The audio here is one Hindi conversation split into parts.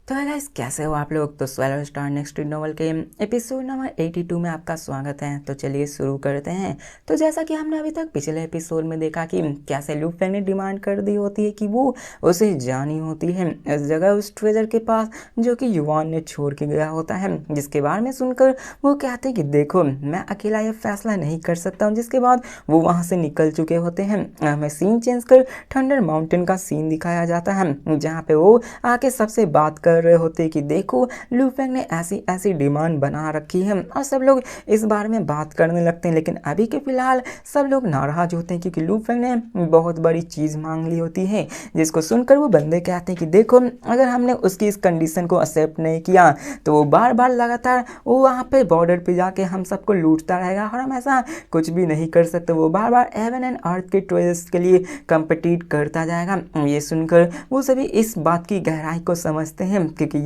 तो गाइस कैसे हो आप लोग। तो स्वेलो स्टार नेक्स्ट नोवेल के एपिसोड नंबर 82 में आपका स्वागत है। तो चलिए शुरू करते हैं। तो जैसा कि हमने अभी तक पिछले एपिसोड में देखा कि कैसे लू फेंग ने डिमांड कर दी होती है कि वो उसे जानी होती है इस जगह उस ट्रेजर के पास जो कि युवान ने छोड़ के गया होता है, जिसके बारे में सुनकर वो कहते हैं कि देखो मैं अकेला ये फैसला नहीं कर सकता हूँ। जिसके बाद वो वहाँ से निकल चुके होते हैं। हमें सीन चेंज कर थंडर माउंटेन का सीन दिखाया जाता है जहाँ पे वो आके सबसे बात कर रहे होते कि देखो लू फेंग ने ऐसी ऐसी डिमांड बना रखी है और सब लोग इस बारे में बात करने लगते हैं। लेकिन अभी के फिलहाल सब लोग नाराज होते हैं क्योंकि लू फेंग ने बहुत बड़ी चीज़ मांग ली होती है, जिसको सुनकर वो बंदे कहते हैं कि देखो अगर हमने उसकी इस कंडीशन को एक्सेप्ट नहीं किया तो वो बार बार लगातार वो वहाँ पे बॉर्डर पे जाके हम सबको लूटता रहेगा और हम ऐसा कुछ भी नहीं कर सकते। वो बार बार हेवन एंड अर्थ के ट्रेजर्स के लिए कंपीट करता जाएगा। ये सुनकर वो सभी इस बात की गहराई को समझते हैं क्योंकि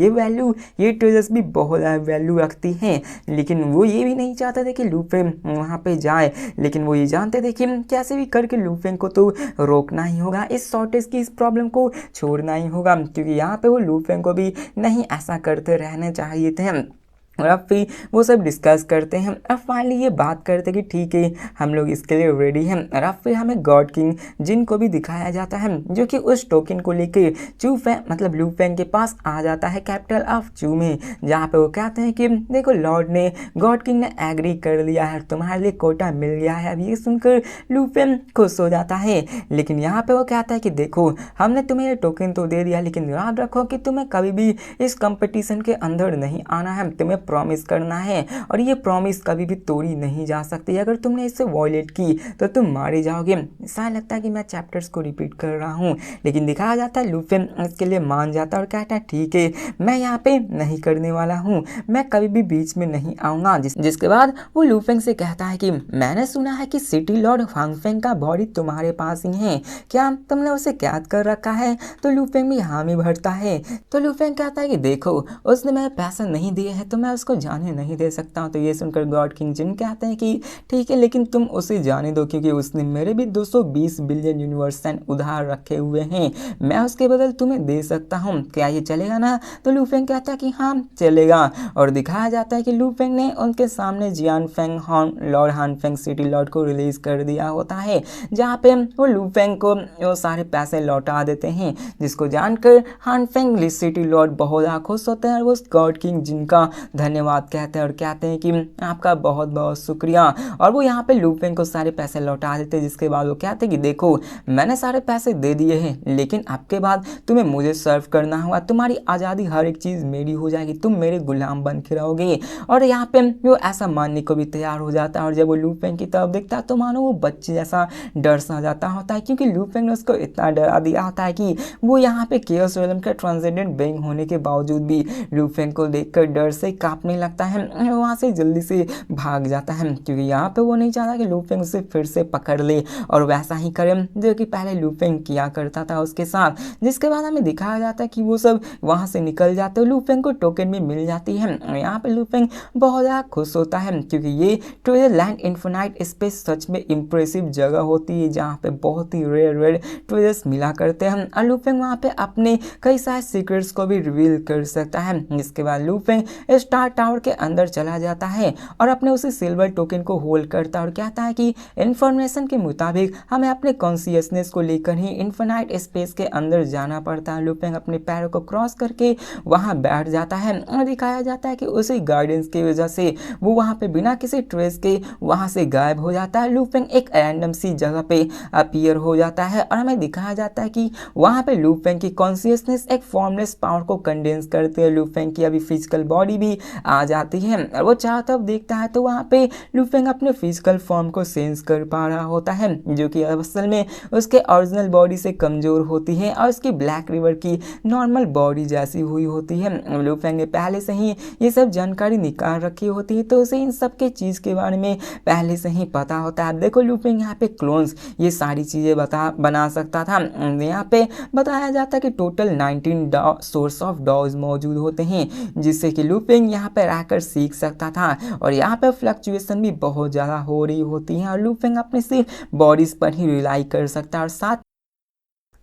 ये ट्रेजर्स भी बहुत वैल्यू रखती हैं। लेकिन वो ये भी नहीं चाहते थे कि लू फेंग वहाँ पे जाए, लेकिन वो ये जानते थे कि कैसे भी करके लू फेंग को तो रोकना ही होगा, इस शॉर्टेज की इस प्रॉब्लम को छोड़ना ही होगा क्योंकि यहाँ पे वो लू फेंग को भी नहीं ऐसा करते रहने चाहिए थे। और अब फिर वो सब डिस्कस करते हैं। अब फाइनली ये बात करते हैं कि ठीक है हम लोग इसके लिए रेडी हैं। और अब फिर हमें गॉड किंग जिन को भी दिखाया जाता है जो कि उस टोकन को लेके चू फेंग मतलब लू फेंग के पास आ जाता है कैपिटल ऑफ चू में, जहाँ पे वो कहते हैं कि देखो लॉर्ड ने गॉड किंग ने एग्री कर लिया है, तुम्हारे लिए कोटा मिल गया है। अब ये सुनकर लू फेंग खुश हो जाता है। लेकिन यहाँ पे वो कहता है कि देखो हमने तुम्हें ये टोकन तो दे दिया लेकिन याद रखो कि तुम्हें कभी भी इस कंपटीशन के अंदर नहीं आना है, तुम्हें प्रॉमिस करना है और ये प्रॉमिस कभी भी तोड़ी नहीं जा सकती। अगर तुमने इसे वॉयलेट की तो तुम मारे जाओगे। ऐसा लगता है कि मैं चैप्टर्स को रिपीट कर रहा हूँ, लेकिन दिखाया जाता है लू फेंग इसके लिए मान जाता है और कहता है ठीक है मैं यहाँ पे नहीं करने वाला हूँ, मैं कभी भी बीच में नहीं आऊँगा। जिसके बाद वो लू फेंग से कहता है कि मैंने सुना है कि सिटी लॉर्ड हांग फेंग का बॉडी तुम्हारे पास ही है, क्या तुमने उसे कैद कर रखा है? तो लू फेंग भी हामी भरता है। तो लू फेंग कहता है कि देखो उसने मैं पैसा नहीं दिए हैं तो मैं उसको जाने नहीं दे सकता हूँ। तो ये सुनकर गॉड किंग जिन कहते हैं कि ठीक है लेकिन तुम उसे जाने दो क्योंकि उसने मेरे भी 220 बिलियन यूनिवर्सन उधार रखे हुए हैं, मैं उसके बदल तुम्हें दे सकता हूँ, क्या ये चलेगा ना? तो लू फेंग कहता है कि हाँ चलेगा। और दिखाया जाता है कि लू फेंग ने उनके सामने जियान फेंग लॉर्ड हान फेंग सिटी लॉर्ड को रिलीज कर दिया होता है, जहाँ पे वो लू फेंग को वो सारे पैसे लौटा देते हैं, जिसको जानकर हान फेंग सिटी लॉर्ड बहुत खुश होते हैं और वो गॉड किंग जिनका धन्यवाद कहते हैं और कहते हैं कि आपका बहुत बहुत शुक्रिया। और वो यहाँ पे लू फेंग को सारे पैसे लौटा देते हैं। जिसके बाद वो कहते हैं कि देखो मैंने सारे पैसे दे दिए हैं लेकिन आपके बाद तुम्हें मुझे सर्व करना होगा, तुम्हारी आज़ादी हर एक चीज़ मेरी हो जाएगी, तुम मेरे गुलाम बन के रहोगे। और यहाँ पे वो ऐसा मानने को भी तैयार हो जाता है और जब वो लू फेंग की तरफ देखता है तो मानो वो बच्चे जैसा डर सा जाता होता है क्योंकि लू फेंग ने उसको इतना डरा दिया होता है कि वो यहाँ पे केओस रेलम का ट्रांसेंडेंट बीइंग होने के बावजूद भी लू फेंग को देखकर डर से कांपने लगता है। वहाँ से जल्दी से भाग जाता है क्योंकि यहाँ पे वो नहीं चाहता कि लू फेंग उसे फिर से पकड़ ले और वैसा ही करे जो कि पहले लू फेंग किया करता था उसके साथ। जिसके बाद हमें दिखाया जाता है कि वो सब वहाँ से निकल जाते हैं, लू फेंग को टोकन भी मिल जाती है। यहाँ पे लू फेंग बहुत ज़्यादा खुश होता है क्योंकि ये ट्रेजर लैंड इन्फिनाइट स्पेस सच में इम्प्रेसिव जगह होती है जहाँ पे बहुत ही रेयर ट्रेजर्स मिला करते हैं और लू फेंग वहाँ पे अपने कई सारे सीक्रेट्स को भी रिवील कर सकता है। इसके बाद लू फेंग स्टार टावर के अंदर चला जाता है और अपने उसी सिल्वर टोकन को होल्ड करता है और कहता है कि इंफॉर्मेशन के मुताबिक हमें अपने कॉन्शियसनेस को लेकर ही इन्फिनाइट स्पेस के अंदर जाना पड़ता है। लू फेंग अपने पैरों को क्रॉस करके वहाँ बैठ जाता है और दिखाया जाता है कि उसी गाइडेंस की वजह से वो वहाँ पे बिना किसी ट्रेस के वहाँ से गायब हो जाता है। लू फेंग एक रैंडम सी जगह पे अपीयर हो जाता है और हमें दिखाया जाता है कि वहाँ पे लू फेंग की कॉन्शियसनेस एक फॉर्मलेस पावर को कंडेंस करते हैं। लू फेंग की अभी फिजिकल बॉडी भी आ जाती है और वो चारों तरफ देखता है तो वहाँ पे लू फेंग अपने फिजिकल फॉर्म को सेंस कर पा रहा होता है जो कि असल में उसके ओरिजिनल बॉडी से कमजोर होती है और उसकी ब्लैक रिवर की नॉर्मल बॉडी जैसी हुई होती है। लू फेंग ने पहले से ही ये सब जानकारी निकाल रखी होती है तो उसे इन सब के चीज़ के बारे में पहले से ही पता होता है। देखो लू फेंग यहाँ पे क्लोन्स ये सारी चीज़ें बना सकता था। यहाँ पे बताया जाता है कि टोटल 19 सोर्स ऑफ डॉज मौजूद होते हैं जिससे कि लू फेंग यहाँ पे रहकर सीख सकता था और यहाँ पे फ्लक्चुएशन भी बहुत ज़्यादा हो रही होती है और लू फेंग अपने सिर्फ बॉडीज पर ही रिलाई कर सकता है और साथ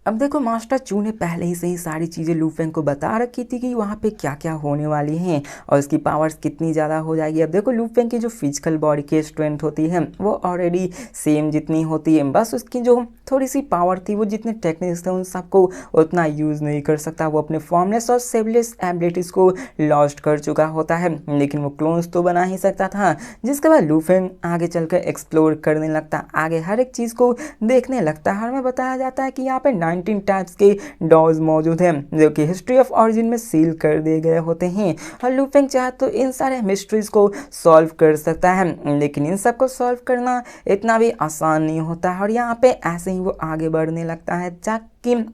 अब देखो मास्टर चू ने पहले ही से ही सारी चीज़ें लू फेंग को बता रखी थी कि वहाँ पे क्या क्या होने वाली हैं और उसकी पावर्स कितनी ज़्यादा हो जाएगी। अब देखो लू फेंग की जो फिजिकल बॉडी की स्ट्रेंथ होती है वो ऑलरेडी सेम जितनी होती है, बस उसकी जो थोड़ी सी पावर थी, वो जितने टेक्निक्स थे उन सबको उतना यूज़ नहीं कर सकता। वो अपने फॉर्मलेस और सेवलेस एबिलिटीज़ को लॉस्ट कर चुका होता है, लेकिन वो क्लोन्स तो बना ही सकता था। जिसके बाद लू फेंग आगे चलकर एक्सप्लोर करने लगता, आगे हर एक चीज़ को देखने लगता है। हमें बताया जाता है कि यहाँ पे 19 टाइप्स के डॉज मौजूद हैं जो कि हिस्ट्री ऑफ ऑरिजिन में सील कर दिए गए होते हैं, और लू फेंग चाहे तो इन सारे मिस्ट्रीज को सॉल्व कर सकता है, लेकिन इन सब को सॉल्व करना इतना भी आसान नहीं होता है। और यहाँ पे ऐसे ही वो आगे बढ़ने लगता है ताकि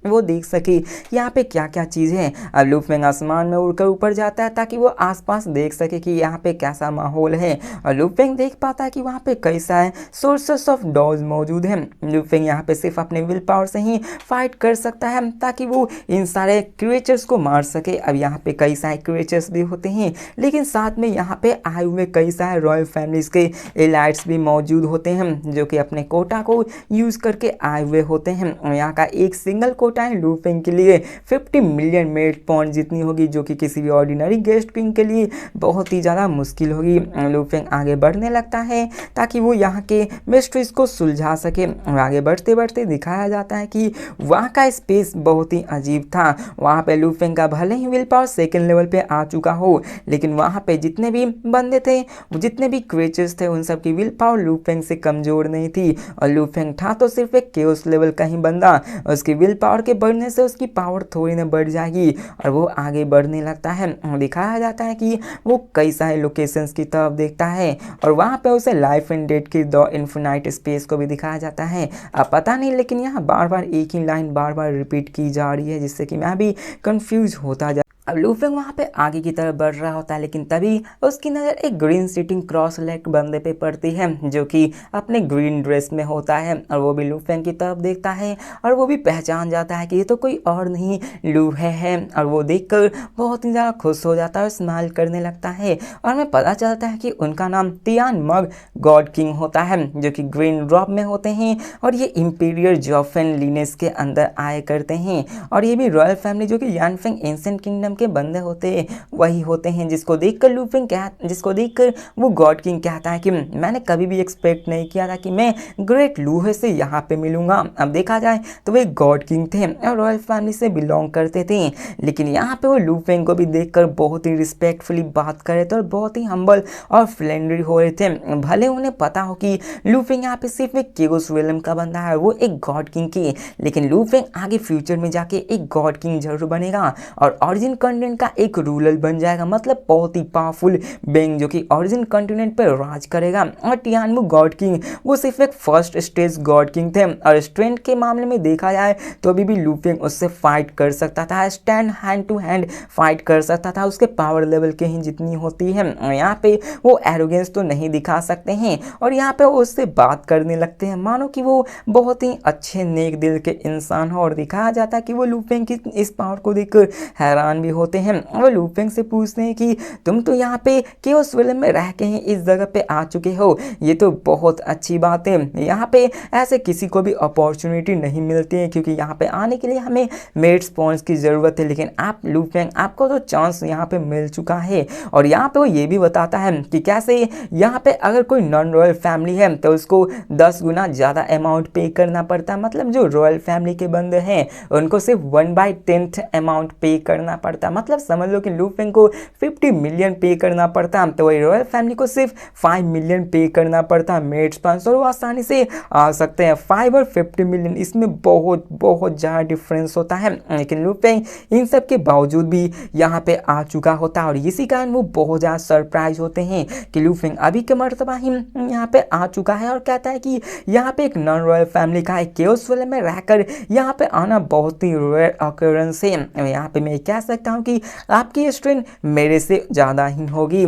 वो देख सके यहाँ पे क्या क्या चीज़ें हैं। अब लू फेंग आसमान में उड़कर ऊपर जाता है ताकि वो आसपास देख सके कि यहाँ पे कैसा माहौल है, और लू फेंग देख पाता है कि वहाँ पे कई सारे सोर्सेस ऑफ डॉज मौजूद हैं। लू फेंग यहाँ पे सिर्फ अपने विल पावर से ही फाइट कर सकता है ताकि वो इन सारे क्रिएचर्स को मार सके। अब यहाँ पे कई सारे क्रिएचर्स भी होते हैं, लेकिन साथ में यहाँ पे आए हुए कई सारे रॉयल फैमिलीज के एलाइट्स भी मौजूद होते हैं जो कि अपने कोटा को यूज़ करके आए हुए होते हैं। यहाँ का एक सिंगल कोटा है लू फेंग के लिए 50 मिलियन मेरिट पॉइंट जितनी होगी, जो कि किसी भी ऑर्डिनरी गेस्ट किंग के लिए बहुत ही ज़्यादा मुश्किल होगी। लू फेंग आगे बढ़ने लगता है ताकि वो यहाँ के मिस्ट्रीज को सुलझा सके। आगे बढ़ते बढ़ते दिखाया जाता है कि वहाँ का स्पेस बहुत ही अजीब था। वहाँ पे लू फेंग का भले he will power second level पे आ चुका हो, लेकिन वहाँ पे जितने भी बंदे थे, जितने भी क्रिएचर्स थे, उन सब की विल पावर लू फेंग से कमज़ोर नहीं थी। और लू फेंग था तो सिर्फ एक केओस लेवल का ही बंदा, उसकी विल पावर के बढ़ने से उसकी पावर थोड़ी ना बढ़ जाएगी, और वो आगे बढ़ने लगता है। दिखाया जाता है कि वो कई सारे लोकेशंस की तरफ देखता है, और वहाँ पे उसे लाइफ एंड डेथ की द इन्फिनाइट स्पेस को भी दिखाया जाता है। अब पता नहीं, लेकिन यहाँ बार बार एक ही लाइन बार बार रिपीट की जा रही है, जिससे कि मैं भी कंफ्यूज होता जा। अब लू फेंग वहाँ पे आगे की तरफ बढ़ रहा होता है, लेकिन तभी उसकी नज़र एक ग्रीन सिटिंग क्रॉस लेग बंदे पे पड़ती है जो कि अपने ग्रीन ड्रेस में होता है, और वो भी लू फेंग की तरफ देखता है, और वो भी पहचान जाता है कि ये तो कोई और नहीं लू है। और वो देखकर बहुत ही ज़्यादा खुश हो जाता है और स्माइल करने लगता है, और हमें पता चलता है कि उनका नाम तियान मग गॉड किंग होता है, जो कि ग्रीन ड्रॉप में होते हैं, और ये इंपीरियर जॉफेन लीनेस के अंदर आए करते हैं, और ये भी रॉयल फैमिली जो कि यानफेंग एंशिएंट किंगडम के बंदे होते वही होते हैं, जिसको देखकर वो गॉड किंग कहता है कि मैंने कभी भी एक्सपेक्ट नहीं किया था कि मैं ग्रेट लूहे से यहाँ पे मिलूंगा। अब देखा जाए तो वे गॉड किंग थे और रॉयल फैमिली से बिलोंग करते थे, लेकिन यहाँ पे वो लू फेंग को भी देखकर बहुत ही रिस्पेक्टफुली बात कर रहे थे और बहुत ही हम्बल और फ्रेंडली हो रहे थे। भले उन्हें पता हो कि लू फेंग यहाँ पे सिर्फ एक केओस रियल्म का बंदा है, वो एक गॉड किंग की, लेकिन लू फेंग आगे फ्यूचर में जाके एक गॉड किंग जरूर बनेगा और ऑरिजिन कॉन्टिनेंट का एक रूलर बन जाएगा, मतलब बहुत ही पावरफुल बेंग जो कि ऑरिजिन कॉन्टिनेंट पर राज करेगा। और टियानमू गॉड किंग वो सिर्फ एक फर्स्ट स्टेज गॉड किंग थे, और स्ट्रेंथ के मामले में देखा जाए तो अभी भी लू फेंग उससे फाइट कर सकता था, stand hand to hand fight कर सकता था, उसके पावर लेवल के ही जितनी होती है। यहाँ पे वो एरोगेंस तो नहीं दिखा सकते हैं, और यहाँ पे वो उससे बात करने लगते हैं मानो कि वो बहुत ही अच्छे नेक दिल के इंसान हो, और दिखाया जाता है कि वो लू फेंग की इस पावर को देखकर हैरान भी होते हैं। वो लू फेंग से पूछते हैं कि तुम तो यहाँ पे केओस रियल्म में रह के ही इस जगह पे आ चुके हो, ये तो बहुत अच्छी बात है। यहाँ पे ऐसे किसी को भी अपॉर्चुनिटी नहीं मिलती है, क्योंकि यहाँ पे आने के लिए हमें मेरिट पॉइंट्स की ज़रूरत है, लेकिन आप लू फेंग आपको तो चांस यहाँ पे मिल चुका है। और यहाँ पे वो ये भी बताता है कि कैसे यहाँ पे अगर कोई नॉन रॉयल फैमिली है तो उसको 10 गुना ज़्यादा अमाउंट पे करना पड़ता है, मतलब जो रॉयल फैमिली के बंदे हैं उनको सिर्फ 1/10 अमाउंट पे करना पड़ता है। मतलब समझ लो कि लू फेंग को 50 मिलियन पे करना पड़ता, तो वही रॉयल फैमिली को सिर्फ 5 मिलियन पे करना पड़ता मेरिट पॉइंट्स, और वो आसानी से आ सकते हैं। 5 और 50 मिलियन इसमें बहुत बहुत ज़्यादा डिफरेंस होता है, लेकिन लू फेंग इन सब के बावजूद भी यहाँ पे आ चुका होता है, और इसी कारण वो बहुत ज़्यादा सरप्राइज होते हैं कि लू फेंग अभी के मर्तबा ही यहाँ पे आ चुका है, और कहता है कि यहाँ पे एक नॉन रॉयल फैमिली का एक केओस रियल्म में रहकर यहाँ पे आना बहुत ही रेयर ऑकरेंस है। यहाँ पे मैं कह सकता हूँ कि आपकी स्ट्रेंथ मेरे से ज़्यादा ही होगी।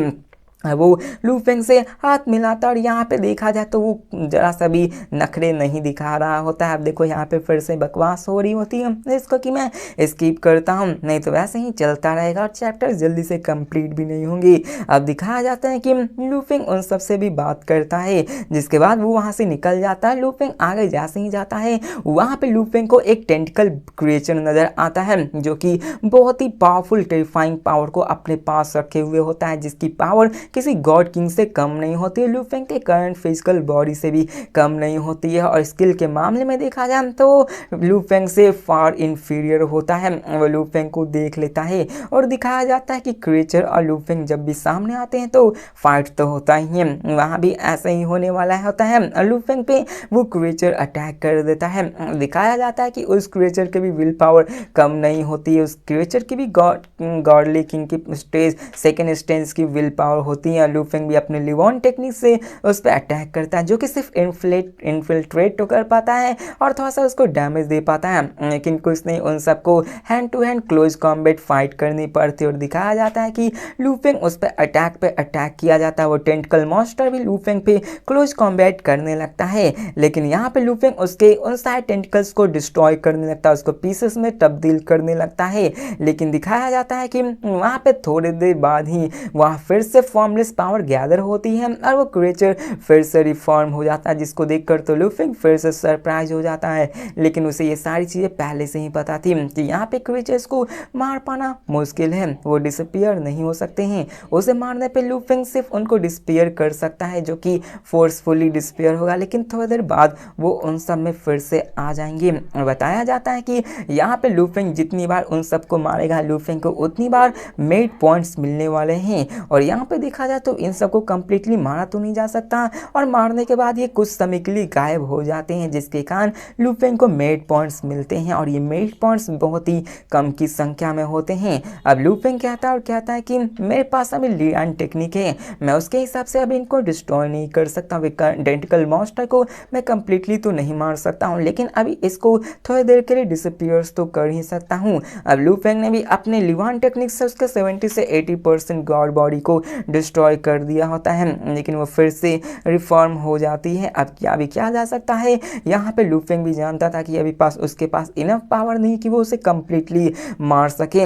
वो लू फेंग से हाथ मिलाता और यहाँ पे देखा जाए तो वो जरा सा भी नखरे नहीं दिखा रहा होता है। अब देखो यहाँ पे फिर से बकवास हो रही होती है इसको कि मैं स्किप करता हूँ, नहीं तो वैसे ही चलता रहेगा और चैप्टर जल्दी से कंप्लीट भी नहीं होंगे। अब दिखाया जाता है कि लू फेंग उन सब से भी बात करता है, जिसके बाद वो वहाँ से निकल जाता है। लू फेंग आगे जैसे ही जाता है वहाँ पे लू फेंग को एक टेंटिकल क्रिएचर नजर आता है जो कि बहुत ही पावरफुल टेरिफाइंग पावर को अपने पास रखे हुए होता है, जिसकी पावर किसी गॉड किंग से कम नहीं होती है, लू फेंग के करंट फिजिकल बॉडी से भी कम नहीं होती है। और स्किल के मामले में देखा जाए तो लू फेंग से फार इंफीरियर होता है। वो लू फेंग को देख लेता है और दिखाया जाता है कि क्रिएचर और लू फेंग जब भी सामने आते हैं तो फाइट तो होता ही है, वहाँ भी ऐसा ही होने वाला होता है। लू फेंग पे वो क्रिएचर अटैक कर देता है। दिखाया जाता है कि उस क्रिएचर के भी विल पावर कम नहीं होती है, उस क्रिएचर की भी गॉडली किंग की स्टेज सेकेंड स्टेज की विल पावर होती है। लू फेंग भी अपने लिवॉन टेक्निक से उस पर अटैक करता है, जो कि सिर्फ इन्फिल्ट्रेट तो कर पाता है और थोड़ा सा उसको डैमेज दे पाता है, लेकिन कुछ नहीं, उन सबको hand to hand close combat fight करनी पड़ती है। और दिखाया जाता है कि लू फेंग उस पर अटैक किया जाता है। वो टेंटिकल मॉन्स्टर भी लू फेंग पे क्लोज कॉम्बैट करने लगता है, लेकिन यहाँ पे लू फेंग उसके उन सारे टेंटिकल्स को डिस्ट्रॉय करने लगता है, उसको पीसेस में तब्दील करने लगता है। लेकिन दिखाया जाता है कि वहाँ पे थोड़ी देर बाद ही वहाँ फिर से फॉर्मलेस पावर गैदर होती है और वो क्रिएचर फिर से रिफॉर्म हो जाता है, जिसको देखकर तो लू फेंग फिर से सरप्राइज हो जाता है। लेकिन उसे ये सारी चीज़ें पहले से ही पता थी कि यहाँ पे क्रिएचर्स को मार पाना मुश्किल है, वो डिसअपियर नहीं हो सकते हैं। उसे मारने पे लू फेंग सिर्फ उनको डिसअपियर कर सकता है, जो कि फोर्सफुली डिसअपियर होगा, लेकिन थोड़ी देर बाद वो उन सब में फिर से आ जाएंगे। बताया जाता है कि यहाँ पे लू फेंग जितनी बार उन सबको मारेगा लू फेंग को उतनी बार मेड पॉइंट्स मिलने वाले हैं। और यहाँ पे देखा जाए तो इन सबको कंप्लीटली मारा तो नहीं जा सकता और मारने के बाद ये कुछ समय के लिए गायब हो जाते हैं, जिसके कारण लू फेंग को मेड पॉइंट्स मिलते हैं और ये मेड पॉइंट्स बहुत ही कम की संख्या में होते हैं। अब लू फेंग कहता है कि मेरे पास अभी लियान टेक्निक है, मैं उसके हिसाब से अभी इनको डिस्ट्रॉय नहीं कर सकता, डेंटिकल मॉन्स्टर को मैं कंप्लीटली तो नहीं मार सकता हूँ, लेकिन अभी इसको थोड़ी देर के लिए डिसअपियर्स तो कर ही सकता हूँ। अब लू फेंग ने भी अपने लिवान टेक्निक से उसके 70 से 80% गॉड बॉडी को डिस्ट्रॉय कर दिया होता है, लेकिन वो फिर से रिफॉर्म हो जाती है। अब क्या भी किया जा सकता है, यहाँ पे लू फेंग भी जानता था कि अभी उसके पास इनफ पावर नहीं कि वो उसे कंप्लीटली मार सके।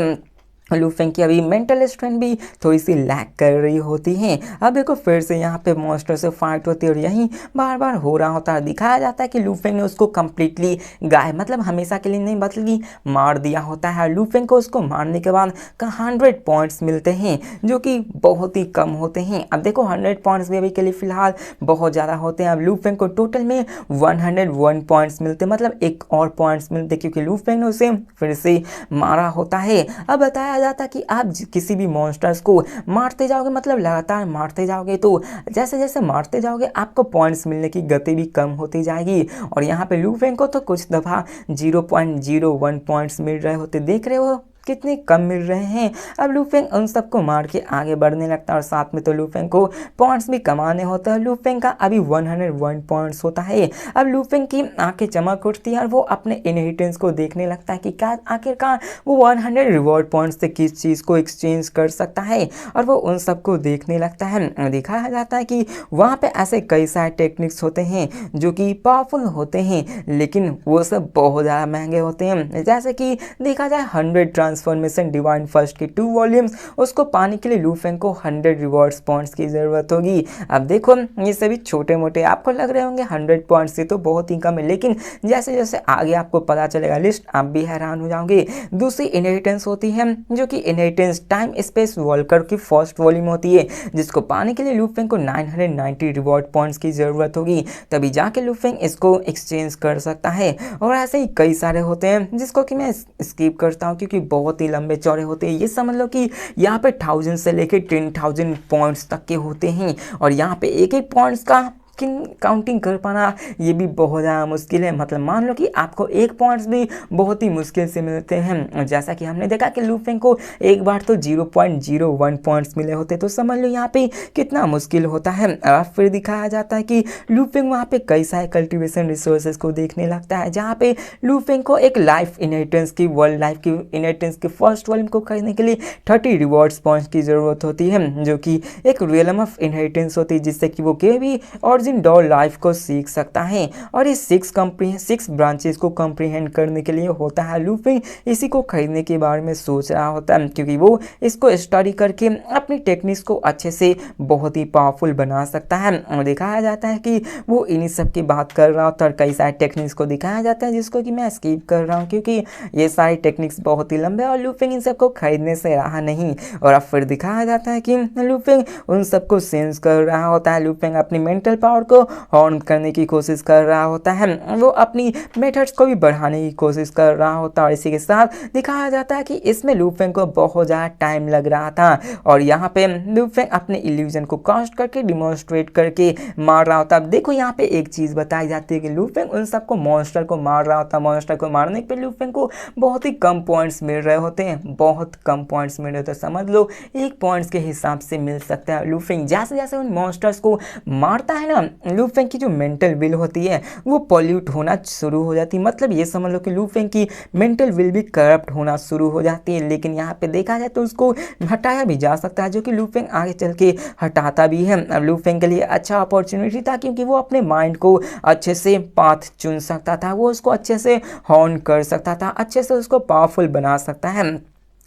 लू फेंग की अभी मेंटल स्ट्रेंथ भी थोड़ी सी लैक कर रही होती है। अब देखो फिर से यहाँ पे मॉन्स्टर से फाइट होती है और यही बार बार हो रहा होता है। दिखाया जाता है कि लू फेंग ने उसको कंप्लीटली मतलब हमेशा के लिए नहीं बल्कि मार दिया होता है। लू फेंग को उसको मारने के बाद 100 पॉइंट्स मिलते हैं, जो कि बहुत ही कम होते हैं। अब देखो 100 पॉइंट्स भी अभी के लिए फिलहाल बहुत ज़्यादा होते हैं। अब लू फेंग को टोटल में 101 पॉइंट्स मिलते, मतलब एक और पॉइंट्स मिलते, क्योंकि लू फेंग ने उसे फिर से मारा होता है। अब बताया जाता कि आप किसी भी मॉन्स्टर्स को मारते जाओगे, मतलब लगातार मारते जाओगे, तो जैसे जैसे मारते जाओगे आपको पॉइंट्स मिलने की गति भी कम होती जाएगी। और यहाँ पे लू फेंग को तो कुछ दफ़ा 0.01 पॉइंट्स मिल रहे होते, देख रहे हो कितने कम मिल रहे हैं। अब लू फेंग उन सबको मार के आगे बढ़ने लगता है और साथ में तो लू फेंग को पॉइंट्स भी कमाने होते हैं। लू फेंग का अभी 101 पॉइंट्स होता है। अब लू फेंग की आंखें चमक उठती है और वो अपने इनहेरिटेंस को देखने लगता है कि क्या आखिरकार वो 100 रिवॉर्ड पॉइंट्स से किस चीज़ को एक्सचेंज कर सकता है, और वो उन सबको देखने लगता है। दिखाया जाता है कि वहाँ पे ऐसे कई सारे टेक्निक्स होते हैं जो कि पावरफुल होते हैं, लेकिन वो सब बहुत ज़्यादा महंगे होते हैं। जैसे कि देखा जाए 100 ट्रांसफॉर्मेशन डिवाइन फर्स्ट की 2 वॉल्यूम्स, उसको पाने के लिए लू फेंग को 100 रिवॉर्ड्स पॉइंट्स की ज़रूरत होगी। अब देखो ये सभी छोटे मोटे आपको लग रहे होंगे 100 पॉइंट्स से तो बहुत ही कम है, लेकिन जैसे जैसे आगे आपको पता चलेगा लिस्ट, आप भी हैरान हो जाओगे। दूसरी इनहेरिटेंस होती है जो कि इनहेरिटेंस टाइम स्पेस वॉल्कर की फर्स्ट वॉल्यूम होती है, जिसको पाने के लिए लू फेंग को 990 रिवॉर्ड पॉइंट्स की ज़रूरत होगी, तभी जाके लू फेंग इसको एक्सचेंज कर सकता है। और ऐसे ही कई सारे होते हैं जिसको कि मैं स्किप करता हूँ क्योंकि बहुत ही लंबे चौड़े होते हैं। ये समझ लो कि यहाँ पे 1000 से लेके 10,000 पॉइंट्स तक के होते हैं और यहाँ पे एक एक पॉइंट्स का काउंटिंग कर पाना ये भी बहुत ज़्यादा मुश्किल है। मतलब मान लो कि आपको 1 पॉइंट्स भी बहुत ही मुश्किल से मिलते हैं। जैसा कि हमने देखा कि लू फेंग को एक बार तो 0.01 पॉइंट्स मिले होते, तो समझ लो यहाँ पे कितना मुश्किल होता है। फिर दिखाया जाता है कि लू फेंग वहाँ पे कई सारे कल्टीवेशन रिसोर्सेज को देखने लगता है, जहाँ पे लू फेंग को एक लाइफ इनहेरिटेंस की वर्ल्ड लाइफ की इनहेरिटेंस के फर्स्ट वॉल्यूम को खरीदने के लिए 30 रिवॉर्ड्स पॉइंट्स की ज़रूरत होती है, जो कि एक रियलम ऑफ इनहेरिटेंस होती है, जिससे कि वो के भी ऑरिजिन डॉल लाइफ को सीख सकता है। और ये 6 ब्रांचेस को कंप्रीहेंड करने के लिए होता है। लू फेंग इसी को खरीदने के बारे में सोच रहा होता है, क्योंकि वो इसको स्टडी करके अपनी टेक्निक्स को अच्छे से बहुत ही पावरफुल बना सकता है। और दिखाया जाता है कि वो इन्हीं सब की बात कर रहा होता है, और कई सारे टेक्निक्स को दिखाया जाता है जिसको कि मैं स्किप कर रहा हूँ, क्योंकि ये सारी टेक्निक्स बहुत ही लंबे और लू फेंग इन सबको खरीदने से रहा नहीं। और अब फिर दिखाया जाता है कि लू फेंग उन सबको सेंस कर रहा होता है। लू फेंग अपनी मेंटल पावर को हॉर्न करने की कोशिश कर रहा होता है, वो अपनी मेथड्स को भी बढ़ाने की कोशिश कर रहा होता है। और इसी के साथ दिखाया जाता है कि इसमें लू फेंग को बहुत ज़्यादा टाइम लग रहा था, और यहाँ पे लू फेंग अपने इल्यूजन को कास्ट करके डिमॉन्स्ट्रेट करके मार रहा होता। अब देखो यहाँ पे एक चीज़ बताई जाती है कि लू फेंग उन सबको मॉन्स्टर को मार रहा होता। मॉन्स्टर को मारने पे लू फेंग को बहुत ही कम पॉइंट्स मिल रहे होते हैं, बहुत कम पॉइंट्स मिल रहे होते हैं। समझ लो 1 पॉइंट्स के हिसाब से मिल सकता है। लू फेंग जैसे जैसे उन मॉन्स्टर्स को मारता है ना, लू फेंग की जो मेंटल विल होती है वो पॉल्यूट होना शुरू हो जाती है। मतलब ये समझ लो कि लू फेंग की मेंटल विल भी करप्ट होना शुरू हो जाती है। लेकिन यहाँ पे देखा जाए तो उसको हटाया भी जा सकता है, जो कि लू फेंग आगे चल के हटाता भी है। अब लू फेंग के लिए अच्छा अपॉर्चुनिटी था, क्योंकि वो अपने माइंड को अच्छे से पाथ चुन सकता था, वो उसको अच्छे से हॉर्न कर सकता था, अच्छे से उसको पावरफुल बना सकता है।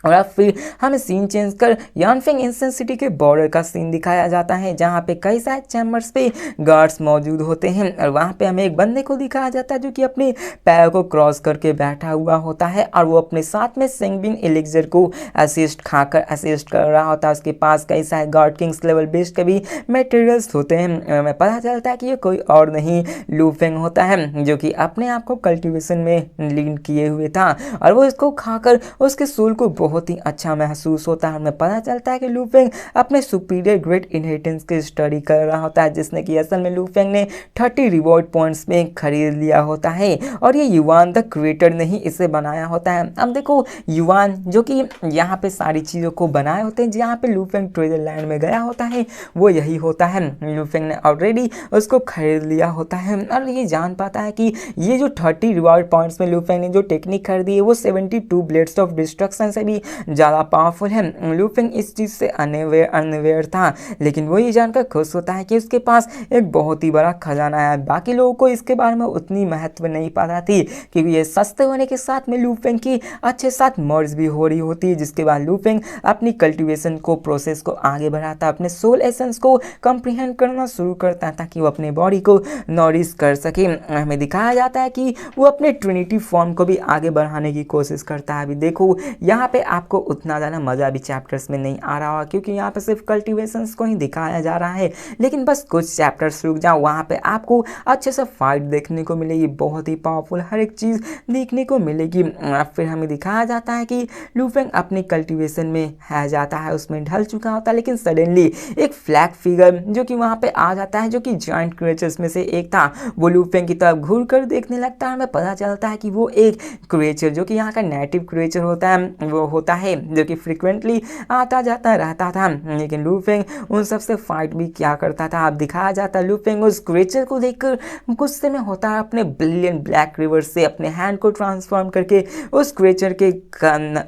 और अब फिर हमें सीन चेंज कर यानफेंग एंशिएंट सिटी के बॉर्डर का सीन दिखाया जाता है, जहाँ पे कई सारे चैम्बर्स पे गार्ड्स मौजूद होते हैं। और वहाँ पे हमें एक बंदे को दिखाया जाता है जो कि अपने पैर को क्रॉस करके बैठा हुआ होता है, और वो अपने साथ में सेंगबिन एलिक्सर को असिस्ट कर रहा होता है। उसके पास कई सारे गॉड किंग्स लेवल बेस्ड के भी मटेरियल्स होते हैं। हमें पता चलता है कि ये कोई और नहीं लू फेंग होता है, जो कि अपने आप को कल्टीवेशन में लीन किए हुए था, और वो इसको खाकर उसके सोल को बहुत ही अच्छा महसूस होता है। हमें पता चलता है कि लू फेंग अपने सुपीरियर ग्रेट इनहेरिटेंस की स्टडी कर रहा होता है, जिसने कि असल में लू फेंग ने 30 रिवॉर्ड पॉइंट्स में खरीद लिया होता है, और ये युवान द क्रिएटर ने ही इसे बनाया होता है। अब देखो युवान जो कि यहाँ पे सारी चीज़ों को बनाए होते हैं, जहाँ पे लू फेंग ट्रेजर लैंड में गया होता है वो यही होता है। लू फेंग ने ऑलरेडी उसको खरीद लिया होता है, और ये जान पाता है कि ये जो 30 रिवॉर्ड पॉइंट्स में लू फेंग ने जो टेक्निक खरीदी है वो 72 ब्लेड्स ऑफ डिस्ट्रक्शन से भी ज़्यादा पावरफुल है। लू फेंग इस चीज़ से अनअवेयर था, लेकिन वो ये जानकर खुश होता है कि उसके पास एक बहुत ही बड़ा खजाना है। बाकी लोगों को इसके बारे में उतनी महत्व नहीं पता थी, क्योंकि ये सस्ते होने के साथ में लू फेंग की अच्छे साथ मर्ज भी हो रही होती है, जिसके बाद लू फेंग अपनी कल्टीवेशन को प्रोसेस को आगे बढ़ाता, अपने सोल एसेंस को कंप्रीहेंड करना शुरू करता है, ताकि वो अपने बॉडी को नॉरिश कर सके। हमें दिखाया जाता है कि वो अपने ट्रिनिटी फॉर्म को भी आगे बढ़ाने की कोशिश करता है। अभी देखो यहाँ पे आपको उतना ज़्यादा मज़ा भी चैप्टर्स में नहीं आ रहा होगा, क्योंकि यहाँ पे सिर्फ कल्टीवेशंस को ही दिखाया जा रहा है। लेकिन बस कुछ चैप्टर्स रुक जाओ, वहाँ पे आपको अच्छे से फाइट देखने को मिलेगी, बहुत ही पावरफुल हर एक चीज़ देखने को मिलेगी। फिर हमें दिखाया जाता है कि लू फेंग अपनी कल्टीवेशन में है जाता है, उसमें ढल चुका होता है, लेकिन सडनली एक फ्लैग फिगर जो कि वहाँ पे आ जाता है, जो कि जॉइंट क्रिएचर्स में से एक था, वो लू फेंग की तरफ घूर कर देखने लगता है। हमें पता चलता है कि वो एक क्रिएचर जो कि यहाँ का नेटिव क्रिएचर होता है, वो होता है जो कि फ्रिक्वेंटली आता जाता रहता था। लेकिन लू फेंग उन सबसे फाइट भी क्या करता था, अब दिखाया जाता है लू फेंग उस क्रिएचर को देखकर गुस्से में होता है, अपने ब्रिलियंट ब्लैक रिवर से अपने हैंड को ट्रांसफॉर्म करके उस क्रिएचर के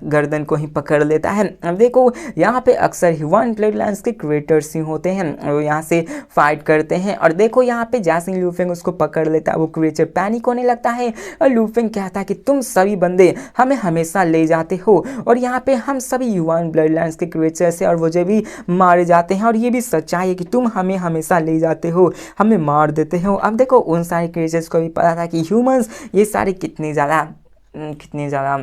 गर्दन को ही पकड़ लेता है। अब देखो यहाँ पे अक्सर ह्यूमन ब्लड लाइन्स के क्रिएटर्स ही होते हैं, वो यहाँ से फाइट करते हैं। और देखो यहाँ पे जैसे ही लू फेंग उसको पकड़ लेता है, वो क्रिएचर पैनिक होने लगता है, और लू फेंग कहता है कि तुम सभी बंदे हमें हमेशा ले जाते हो, और यहाँ पे हम सभी ह्यूमन ब्लड लाइन्स के क्रिएचर से और मुझे भी मारे जाते हैं, और ये भी सच्चाई है कि तुम हमें हमेशा ले जाते हो, हमें मार देते हो। अब देखो उन सारे क्रिएचर्स को भी पता था कि ह्यूमंस ये सारे कितने ज़्यादा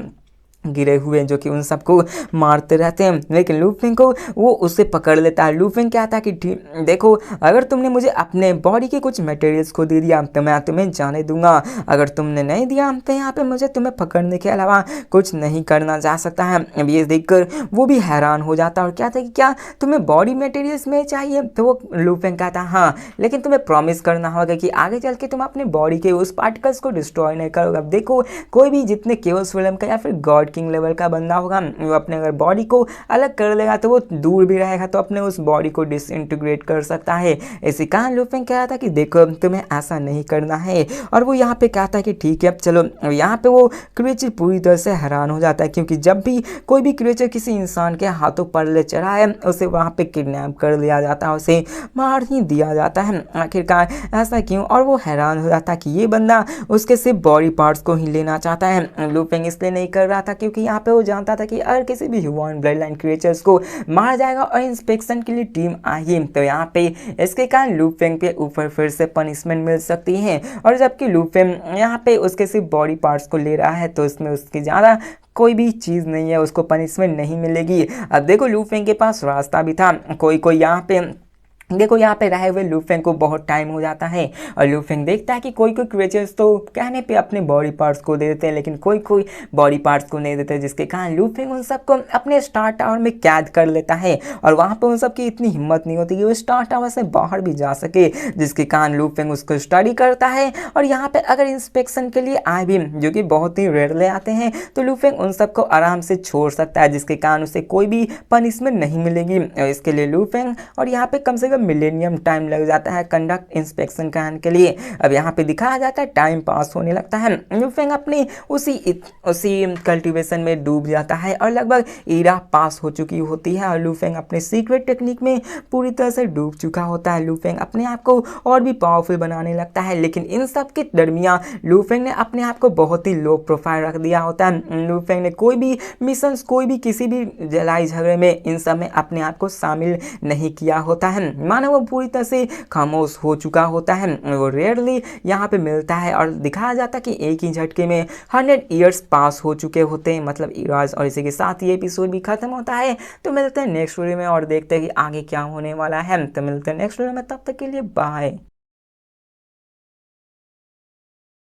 गिरे हुए जो कि उन सबको मारते रहते हैं, लेकिन लूफिंग को वो उससे पकड़ लेता है। लूफिंग कहता है कि ठीक देखो, अगर तुमने मुझे अपने बॉडी के कुछ मटेरियल्स को दे दिया तो मैं तुम्हें जाने दूंगा, अगर तुमने नहीं दिया तो यहाँ पे मुझे तुम्हें पकड़ने के अलावा कुछ नहीं करना जा सकता है। अब ये देखकर वो भी हैरान हो जाता है और कहता है कि क्या तुम्हें बॉडी मटेरियल्स में चाहिए? तो वो लूफिंग कहता है हाँ, लेकिन तुम्हें प्रॉमिस करना होगा कि आगे चल के तुम अपने बॉडी के उस पार्टिकल्स को डिस्ट्रॉय नहीं करोगे। अब देखो, कोई भी जितने केओस फिल्म का या फिर गॉड किंग लेवल का बंदा होगा, वो अपने अगर बॉडी को अलग कर लेगा तो वो दूर भी रहेगा तो अपने उस बॉडी को डिसइंटीग्रेट कर सकता है। इसी कारण लूफिंग कह रहा था कि देखो तुम्हें ऐसा नहीं करना है। और वो यहाँ पे कहता है कि ठीक है चलो। यहाँ पे वो क्रिएचर पूरी तरह से हैरान हो जाता है, क्योंकि जब भी कोई भी क्रिएचर किसी इंसान के हाथों पर ले चढ़ा है उसे वहाँ पे किडनैप कर लिया जाता है, उसे मार ही दिया जाता है। आखिरकार ऐसा क्यों? और वो हैरान हो जाता है कि ये बंदा उसके सिर्फ बॉडी पार्ट्स को ही लेना चाहता है। लूफिंग इसलिए नहीं कर रहा था क्योंकि यहाँ पे वो जानता था कि अगर किसी भी ह्यूमन ब्लड लाइन क्रिएचर्स को मारा जाएगा और इंस्पेक्शन के लिए टीम आई तो यहाँ पे इसके कारण लूफिंग के ऊपर फिर से पनिशमेंट मिल सकती है। और जबकि लूफिंग यहाँ पे उसके सिर्फ बॉडी पार्ट्स को ले रहा है तो इसमें उसकी ज़्यादा कोई भी चीज़ नहीं है, उसको पनिशमेंट नहीं मिलेगी। अब देखो लूफिंग के पास रास्ता भी था। कोई यहाँ पे देखो, यहाँ पे रहे हुए लूफिंग को बहुत टाइम हो जाता है और लूफिंग देखता है कि कोई क्रिएचर्स तो कहने पे अपने बॉडी पार्ट्स को दे देते हैं, लेकिन कोई बॉडी पार्ट्स को नहीं देते, जिसके कारण लूफिंग उन सबको अपने स्टार टावर में कैद कर लेता है। और वहाँ पे उन सबकी इतनी हिम्मत नहीं होती कि वो स्टार टावर से बाहर भी जा सके, जिसके कारण लूफिंग उसको स्टडी करता है। और यहाँ पे अगर इंस्पेक्शन के लिए आए भी, जो कि बहुत ही रेयरली आते हैं, तो लूफिंग उन सबको आराम से छोड़ सकता है, जिसके कारण उसे कोई भी पनिशमेंट नहीं मिलेगी। और इसके लिए लूफिंग और यहाँ पे कम से कम मिलेनियम टाइम लग जाता है कंडक्ट इंस्पेक्शन कराने के लिए। अब यहाँ पे दिखाया जाता है टाइम पास होने लगता है। लूफिंग अपनी उसी कल्टीवेशन में डूब जाता है और लगभग ईरा पास हो चुकी होती है और लूफिंग अपने सीक्रेट टेक्निक में पूरी तरह से डूब चुका होता है। लूफिंग अपने आप को और भी पावरफुल बनाने लगता है, लेकिन इन सब के दरमियान लूफिंग ने अपने आप को बहुत ही लो प्रोफाइल रख दिया होता है। लूफिंग ने कोई भी मिशन, कोई भी किसी भी लड़ाई झगड़े में इन सब में अपने आप को शामिल नहीं किया होता है। मानो वो पूरी तरह से खामोश हो चुका होता है। वो रेयरली यहाँ पे मिलता है और दिखाया जाता है कि एक ही झटके में 100 ईयर्स पास हो चुके होते हैं, मतलब ईराज। और इसी के साथ ये एपिसोड भी खत्म होता है। तो मिलते हैं नेक्स्ट वीडियो में और देखते हैं कि आगे क्या होने वाला है। तो मिलते हैं नेक्स्ट वीडियो में, तब तक के लिए बाय।